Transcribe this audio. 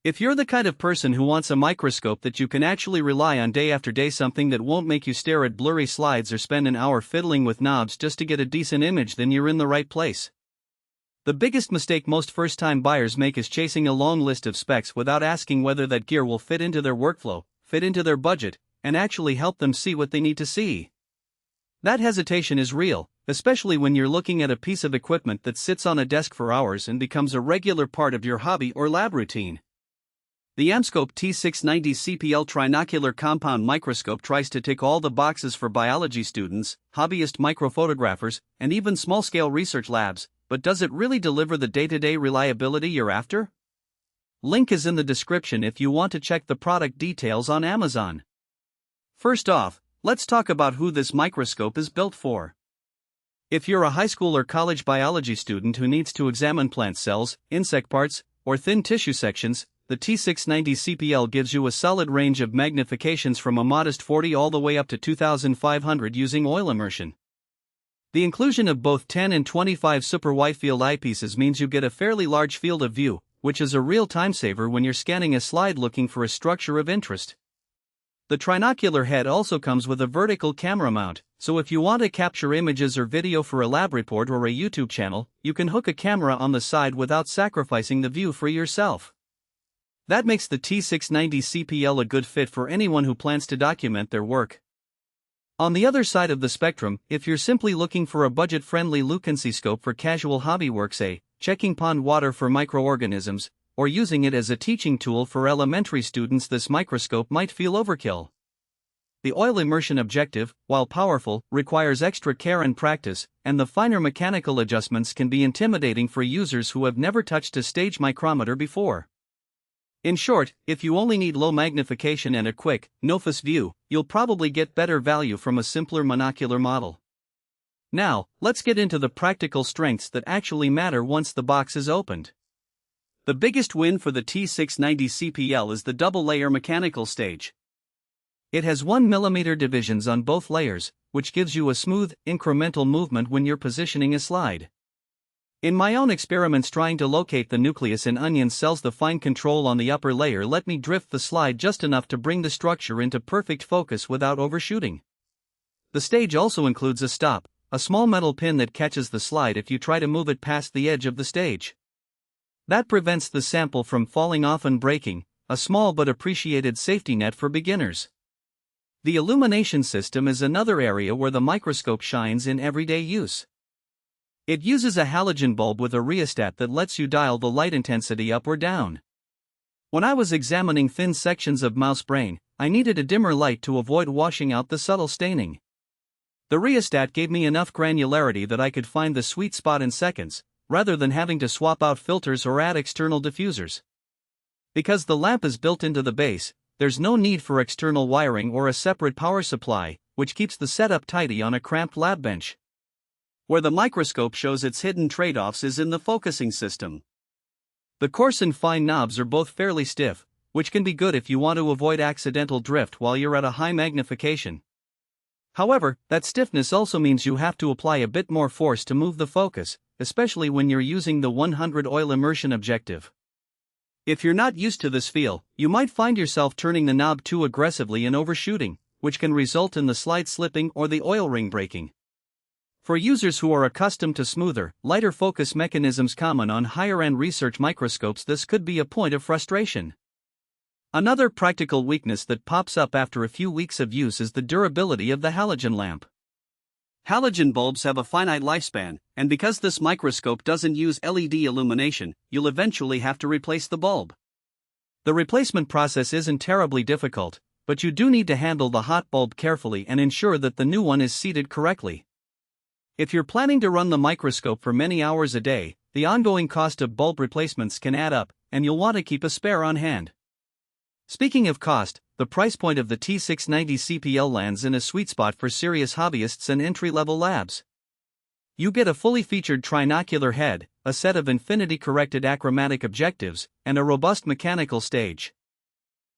If you're the kind of person who wants a microscope that you can actually rely on day after day, something that won't make you stare at blurry slides or spend an hour fiddling with knobs just to get a decent image, then you're in the right place. The biggest mistake most first-time buyers make is chasing a long list of specs without asking whether that gear will fit into their workflow, fit into their budget, and actually help them see what they need to see. That hesitation is real, especially when you're looking at a piece of equipment that sits on a desk for hours and becomes a regular part of your hobby or lab routine. The AmScope T690C Trinocular compound microscope tries to tick all the boxes for biology students, hobbyist microphotographers, and even small-scale research labs, but does it really deliver the day-to-day reliability you're after? Link is in the description if you want to check the product details on Amazon. First off, let's talk about who this microscope is built for. If you're a high school or college biology student who needs to examine plant cells, insect parts, or thin tissue sections, the T690C gives you a solid range of magnifications from a modest 40 all the way up to 2500 using oil immersion. The inclusion of both 10 and 25 Super-Widefield eyepieces means you get a fairly large field of view, which is a real time saver when you're scanning a slide looking for a structure of interest. The Trinocular head also comes with a vertical camera mount, so if you want to capture images or video for a lab report or a YouTube channel, you can hook a camera on the side without sacrificing the view for yourself. That makes the T690C a good fit for anyone who plans to document their work. On the other side of the spectrum, if you're simply looking for a budget-friendly lucency scope for casual hobby work, say, checking pond water for microorganisms, or using it as a teaching tool for elementary students, this microscope might feel overkill. The oil immersion objective, while powerful, requires extra care and practice, and the finer mechanical adjustments can be intimidating for users who have never touched a stage micrometer before. In short, if you only need low magnification and a quick, no-fuss view, you'll probably get better value from a simpler monocular model. Now, let's get into the practical strengths that actually matter once the box is opened. The biggest win for the T690C is the double-layer mechanical stage. It has 1mm divisions on both layers, which gives you a smooth, incremental movement when you're positioning a slide. In my own experiments trying to locate the nucleus in onion cells, the fine control on the upper layer let me drift the slide just enough to bring the structure into perfect focus without overshooting. The stage also includes a stop, a small metal pin that catches the slide if you try to move it past the edge of the stage. That prevents the sample from falling off and breaking, a small but appreciated safety net for beginners. The illumination system is another area where the microscope shines in everyday use. It uses a halogen bulb with a rheostat that lets you dial the light intensity up or down. When I was examining thin sections of mouse brain, I needed a dimmer light to avoid washing out the subtle staining. The rheostat gave me enough granularity that I could find the sweet spot in seconds, rather than having to swap out filters or add external diffusers. Because the lamp is built into the base, there's no need for external wiring or a separate power supply, which keeps the setup tidy on a cramped lab bench. Where the microscope shows its hidden trade-offs is in the focusing system. The coarse and fine knobs are both fairly stiff, which can be good if you want to avoid accidental drift while you're at a high magnification. However, that stiffness also means you have to apply a bit more force to move the focus, especially when you're using the 100 oil immersion objective. If you're not used to this feel, you might find yourself turning the knob too aggressively and overshooting, which can result in the slide slipping or the oil ring breaking. For users who are accustomed to smoother, lighter focus mechanisms common on higher-end research microscopes, this could be a point of frustration. Another practical weakness that pops up after a few weeks of use is the durability of the halogen lamp. Halogen bulbs have a finite lifespan, and because this microscope doesn't use LED illumination, you'll eventually have to replace the bulb. The replacement process isn't terribly difficult, but you do need to handle the hot bulb carefully and ensure that the new one is seated correctly. If you're planning to run the microscope for many hours a day, the ongoing cost of bulb replacements can add up, and you'll want to keep a spare on hand. Speaking of cost, the price point of the T690C lands in a sweet spot for serious hobbyists and entry-level labs. You get a fully featured trinocular head, a set of infinity-corrected achromatic objectives, and a robust mechanical stage.